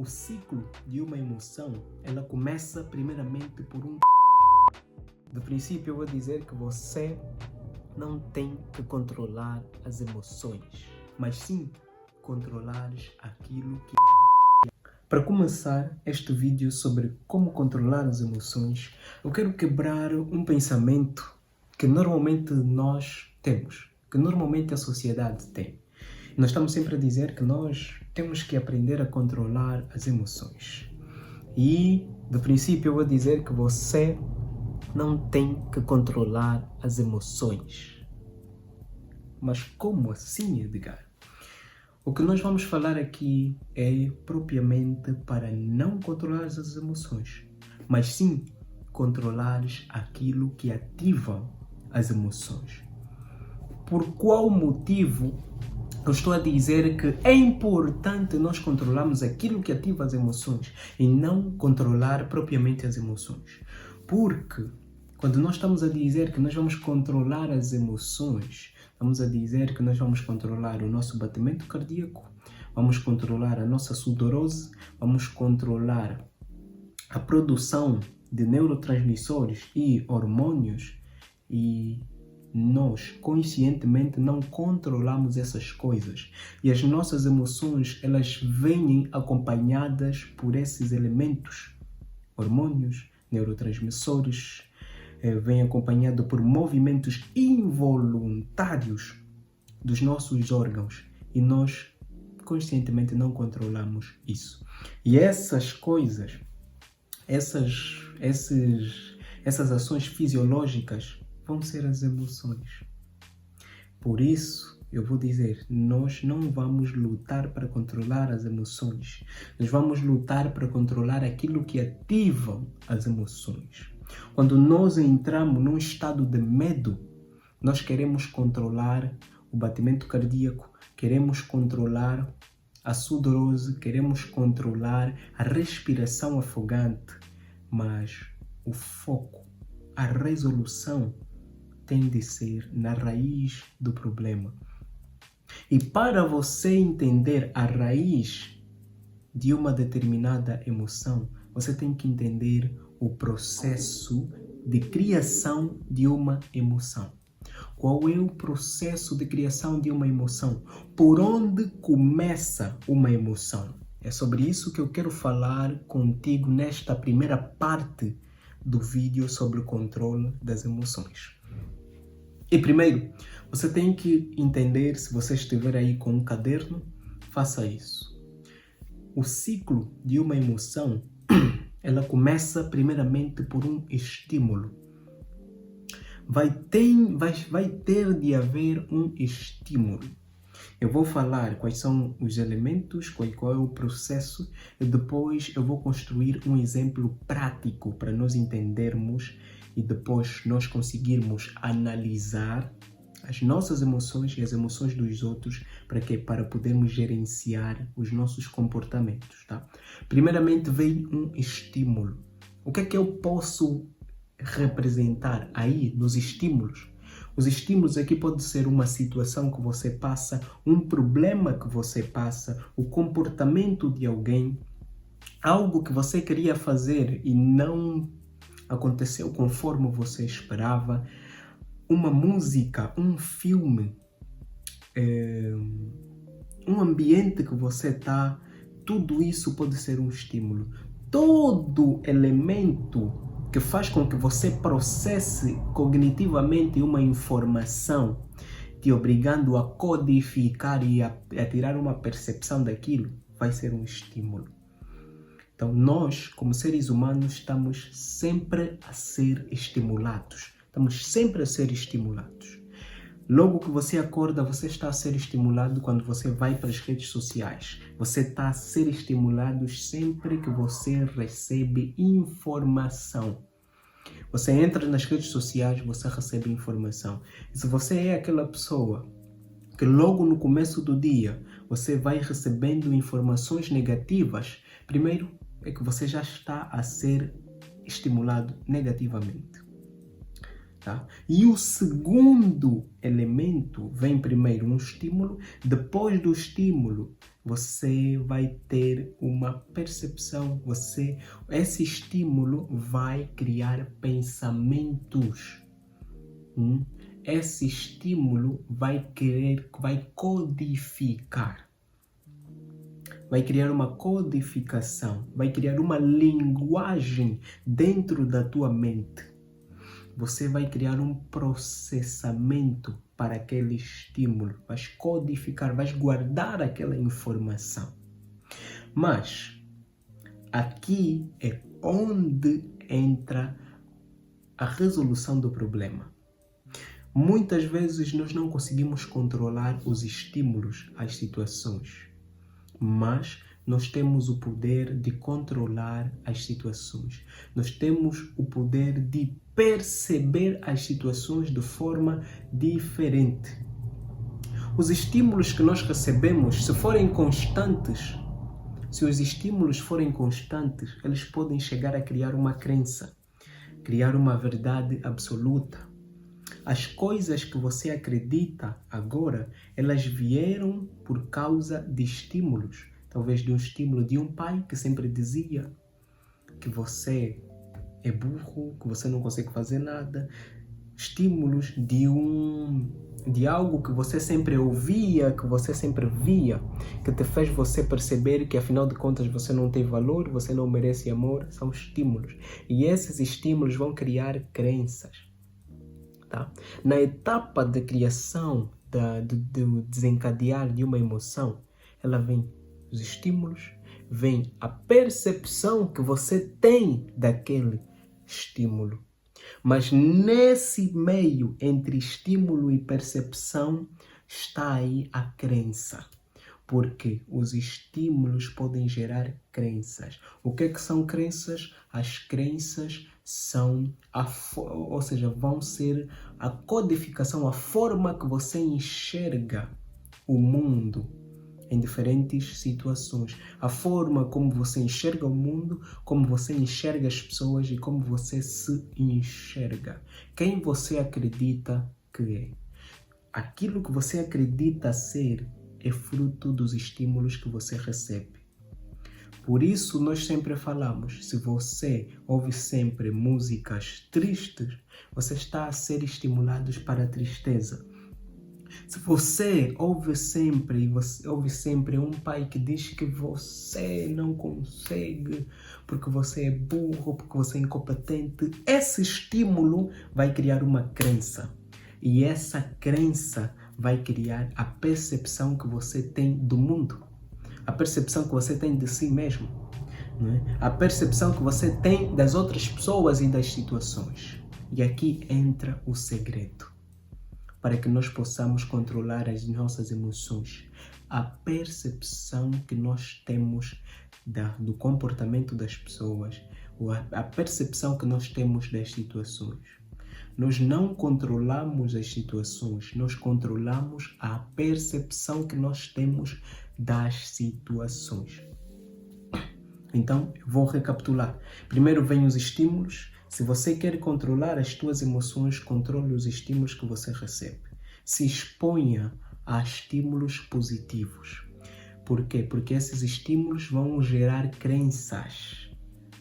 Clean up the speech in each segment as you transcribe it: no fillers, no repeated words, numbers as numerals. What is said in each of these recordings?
O ciclo de uma emoção, ela começa primeiramente por um... Do princípio eu vou dizer que você não tem que controlar as emoções, mas sim controlar aquilo que... Para começar este vídeo sobre como controlar as emoções, eu quero quebrar um pensamento que normalmente nós temos, que normalmente a sociedade tem. Nós estamos sempre a dizer que nós temos que aprender a controlar as emoções. E, do princípio, eu vou dizer que você não tem que controlar as emoções. Mas como assim, Edgar? O que nós vamos falar aqui é propriamente para não controlar as emoções, mas sim controlar aquilo que ativa as emoções. Por qual motivo eu estou a dizer que é importante nós controlarmos aquilo que ativa as emoções e não controlar propriamente as emoções? Porque quando nós estamos a dizer que nós vamos controlar as emoções, estamos a dizer que nós vamos controlar o nosso batimento cardíaco, vamos controlar a nossa sudorese, vamos controlar a produção de neurotransmissores e hormônios, e nós conscientemente não controlamos essas coisas. E as nossas emoções, elas vêm acompanhadas por esses elementos, hormônios, neurotransmissores, vem acompanhado por movimentos involuntários dos nossos órgãos, e nós conscientemente não controlamos isso. E essas coisas, essas ações fisiológicas vão ser as emoções. Por isso, eu vou dizer, nós não vamos lutar para controlar as emoções. Nós vamos lutar para controlar aquilo que ativa as emoções. Quando nós entramos num estado de medo, nós queremos controlar o batimento cardíaco, queremos controlar a sudorese, queremos controlar a respiração afogante, mas o foco, a resolução tem de ser na raiz do problema. E para você entender a raiz de uma determinada emoção, você tem que entender o processo de criação de uma emoção. Qual é o processo de criação de uma emoção? Por onde começa uma emoção? É sobre isso que eu quero falar contigo nesta primeira parte do vídeo sobre o controle das emoções. E primeiro, você tem que entender, se você estiver aí com um caderno, faça isso. O ciclo de uma emoção, ela começa primeiramente por um estímulo. Vai ter de haver um estímulo. Eu vou falar quais são os elementos, qual é o processo, e depois eu vou construir um exemplo prático para nós entendermos e depois nós conseguirmos analisar as nossas emoções e as emoções dos outros, para quê? Para podermos gerenciar os nossos comportamentos, tá? Primeiramente vem um estímulo. O que é que eu posso representar aí nos estímulos? Os estímulos aqui pode ser uma situação que você passa, um problema que você passa, o comportamento de alguém, algo que você queria fazer e não aconteceu conforme você esperava, uma música, um filme, um ambiente que você está, tudo isso pode ser um estímulo. Todo elemento que faz com que você processe cognitivamente uma informação, te obrigando a codificar e a tirar uma percepção daquilo, vai ser um estímulo. Então nós, como seres humanos, estamos sempre a ser estimulados. Estamos sempre a ser estimulados. Logo que você acorda, você está a ser estimulado quando você vai para as redes sociais. Você está a ser estimulado sempre que você recebe informação. Você entra nas redes sociais, você recebe informação. E se você é aquela pessoa que logo no começo do dia você vai recebendo informações negativas, primeiro é que você já está a ser estimulado negativamente. Tá? E o segundo elemento, vem primeiro um estímulo, depois do estímulo você vai ter uma percepção, esse estímulo vai criar pensamentos. Esse estímulo vai codificar. Vai criar uma codificação, vai criar uma linguagem dentro da tua mente. Você vai criar um processamento para aquele estímulo, vais codificar, vais guardar aquela informação. Mas aqui é onde entra a resolução do problema. Muitas vezes nós não conseguimos controlar os estímulos às situações, mas nós temos o poder de controlar as situações. Nós temos o poder de perceber as situações de forma diferente. Os estímulos que nós recebemos, se forem constantes, se os estímulos forem constantes, eles podem chegar a criar uma crença, criar uma verdade absoluta. As coisas que você acredita agora, elas vieram por causa de estímulos. Talvez de um estímulo de um pai que sempre dizia que você é burro, que você não consegue fazer nada. Estímulos de algo que você sempre ouvia, que você sempre via, que te fez você perceber que afinal de contas você não tem valor, você não merece amor. São estímulos. E esses estímulos vão criar crenças. Tá? Na etapa de criação, do desencadear de uma emoção, ela vem os estímulos, vem a percepção que você tem daquele estímulo. Mas nesse meio entre estímulo e percepção está aí a crença. Porque os estímulos podem gerar crenças. O que são crenças? As crenças são, vão ser a codificação, a forma que você enxerga o mundo em diferentes situações. A forma como você enxerga o mundo, como você enxerga as pessoas e como você se enxerga. Quem você acredita que é. Aquilo que você acredita ser é fruto dos estímulos que você recebe. Por isso nós sempre falamos, se você ouve sempre músicas tristes, você está a ser estimulado para a tristeza. Se você ouve sempre um pai que diz que você não consegue, porque você é burro, porque você é incompetente, esse estímulo vai criar uma crença. E essa crença vai criar a percepção que você tem do mundo. A percepção que você tem de si mesmo. Não é? A percepção que você tem das outras pessoas e das situações. E aqui entra o segredo. Para que nós possamos controlar as nossas emoções. A percepção que nós temos do comportamento das pessoas, a percepção que nós temos das situações. Nós não controlamos as situações, nós controlamos a percepção que nós temos das situações. Então, eu vou recapitular. Primeiro vem os estímulos. Se você quer controlar as suas emoções, controle os estímulos que você recebe. Se exponha a estímulos positivos. Por quê? Porque esses estímulos vão gerar crenças.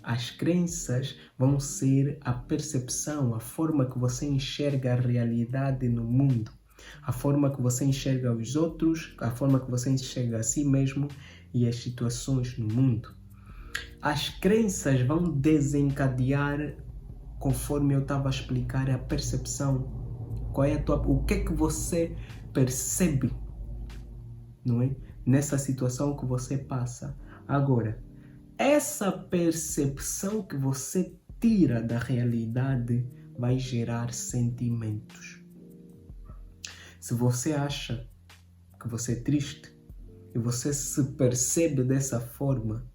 As crenças vão ser a percepção, a forma que você enxerga a realidade no mundo. A forma que você enxerga os outros, a forma que você enxerga a si mesmo e as situações no mundo. As crenças vão desencadear, conforme eu estava a explicar, a percepção. O que é que você percebe, não é? Nessa situação que você passa. Agora, essa percepção que você tira da realidade vai gerar sentimentos. Se você acha que você é triste e você se percebe dessa forma,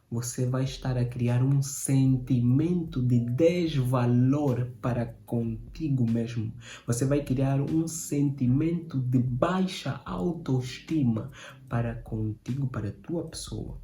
você vai estar a criar um sentimento de desvalor para contigo mesmo. Você vai criar um sentimento de baixa autoestima para contigo, para a tua pessoa.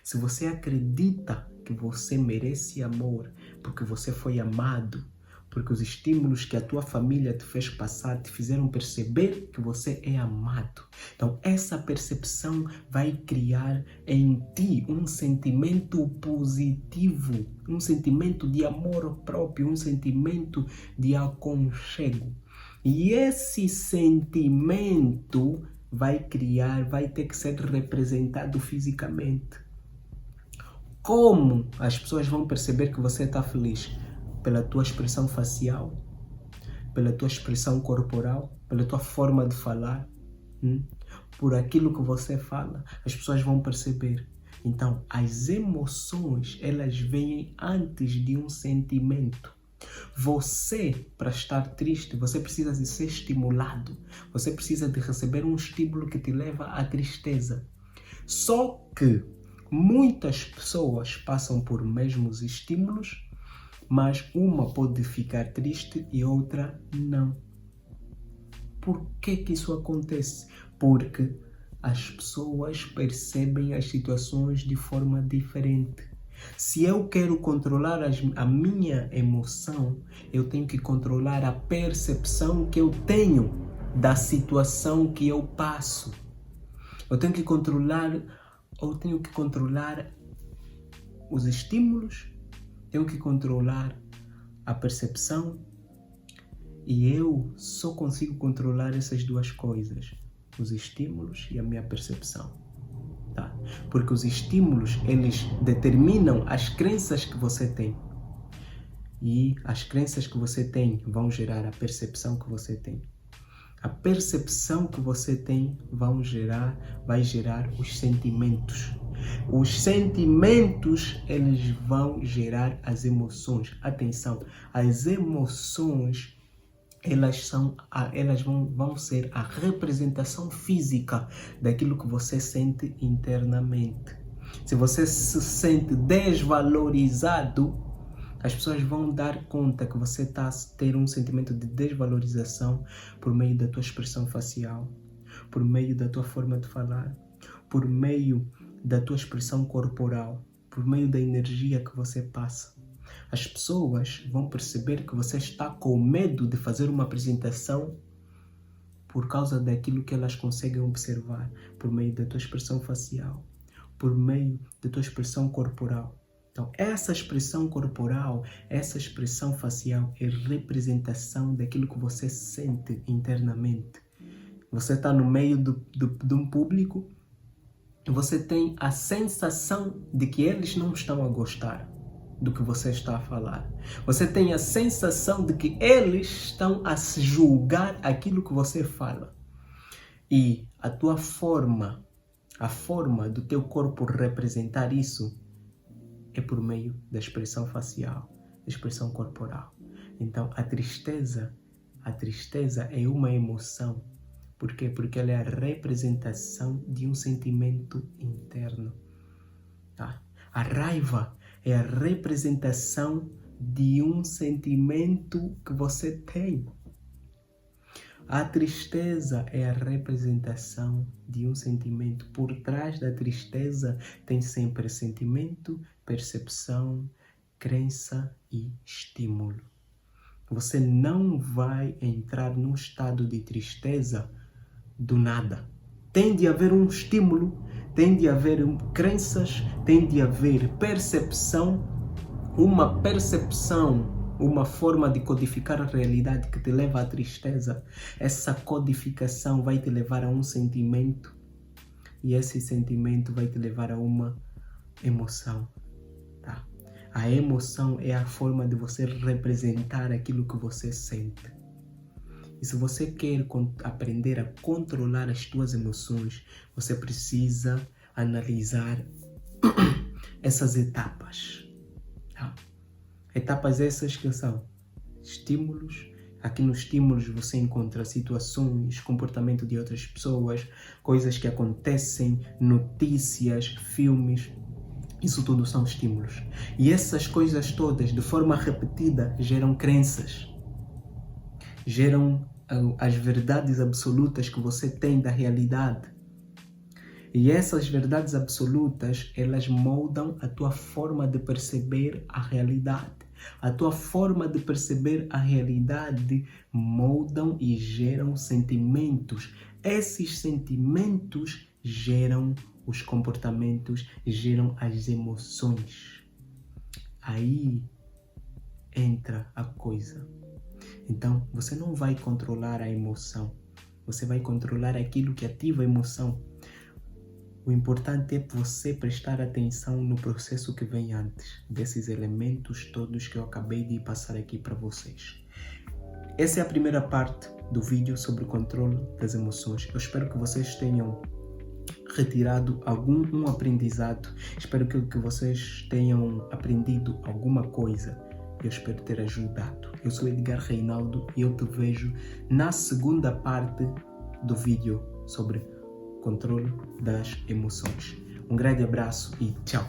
Se você acredita que você merece amor, porque você foi amado, Porque os estímulos que a tua família te fez passar te fizeram perceber que você é amado. Então, essa percepção vai criar em ti um sentimento positivo, um sentimento de amor próprio, um sentimento de aconchego. E esse sentimento vai ter que ser representado fisicamente. Como as pessoas vão perceber que você está feliz? Pela tua expressão facial, pela tua expressão corporal, pela tua forma de falar, por aquilo que você fala, as pessoas vão perceber. Então, as emoções, elas vêm antes de um sentimento. Você, para estar triste, você precisa de ser estimulado. Você precisa de receber um estímulo que te leva à tristeza. Só que muitas pessoas passam por mesmos estímulos, mas uma pode ficar triste e outra não. Por que isso acontece? Porque as pessoas percebem as situações de forma diferente. Se eu quero controlar a minha emoção, eu tenho que controlar a percepção que eu tenho da situação que eu passo. Eu tenho que controlar os estímulos, tenho que controlar a percepção, e eu só consigo controlar essas duas coisas, os estímulos e a minha percepção. Tá? Porque os estímulos, eles determinam as crenças que você tem. E as crenças que você tem vão gerar a percepção que você tem. A percepção que você tem vai gerar os sentimentos. Os sentimentos, eles vão gerar as emoções. Atenção, as emoções, elas vão ser a representação física daquilo que você sente internamente. Se você se sente desvalorizado, as pessoas vão dar conta que você está a ter um sentimento de desvalorização por meio da tua expressão facial, por meio da tua forma de falar, por meio da tua expressão corporal, por meio da energia que você passa. As pessoas vão perceber que você está com medo de fazer uma apresentação por causa daquilo que elas conseguem observar, por meio da tua expressão facial, por meio da tua expressão corporal. Então, essa expressão corporal, essa expressão facial é representação daquilo que você sente internamente. Você está no meio de um público e você tem a sensação de que eles não estão a gostar do que você está a falar. Você tem a sensação de que eles estão a se julgar aquilo que você fala. E a tua forma, a forma do teu corpo representar isso é por meio da expressão facial, da expressão corporal. Então, a tristeza é uma emoção. Por quê? Porque ela é a representação de um sentimento interno. Tá? A raiva é a representação de um sentimento que você tem. A tristeza é a representação de um sentimento. Por trás da tristeza tem sempre sentimento, percepção, crença e estímulo. Você não vai entrar num estado de tristeza do nada. Tem de haver um estímulo, tem de haver crenças, tem de haver percepção, uma forma de codificar a realidade que te leva à tristeza. Essa codificação vai te levar a um sentimento e esse sentimento vai te levar a uma emoção. Tá? A emoção é a forma de você representar aquilo que você sente. E se você quer aprender a controlar as suas emoções, você precisa analisar essas etapas. Tá? Etapas essas que são estímulos. Aqui nos estímulos você encontra situações, comportamento de outras pessoas, coisas que acontecem, notícias, filmes. Isso tudo são estímulos. E essas coisas todas, de forma repetida, geram crenças. Geram as verdades absolutas que você tem da realidade. E essas verdades absolutas, elas moldam a tua forma de perceber a realidade. A tua forma de perceber a realidade moldam e geram sentimentos. Esses sentimentos geram os comportamentos, geram as emoções. Aí entra a coisa. Então, você não vai controlar a emoção. Você vai controlar aquilo que ativa a emoção. O importante é você prestar atenção no processo que vem antes, desses elementos todos que eu acabei de passar aqui para vocês. Essa é a primeira parte do vídeo sobre o controle das emoções. Eu espero que vocês tenham retirado algum aprendizado. Espero que vocês tenham aprendido alguma coisa. Eu espero ter ajudado. Eu sou Edgar Reinaldo e eu te vejo na segunda parte do vídeo sobre controle das emoções. Um grande abraço e tchau!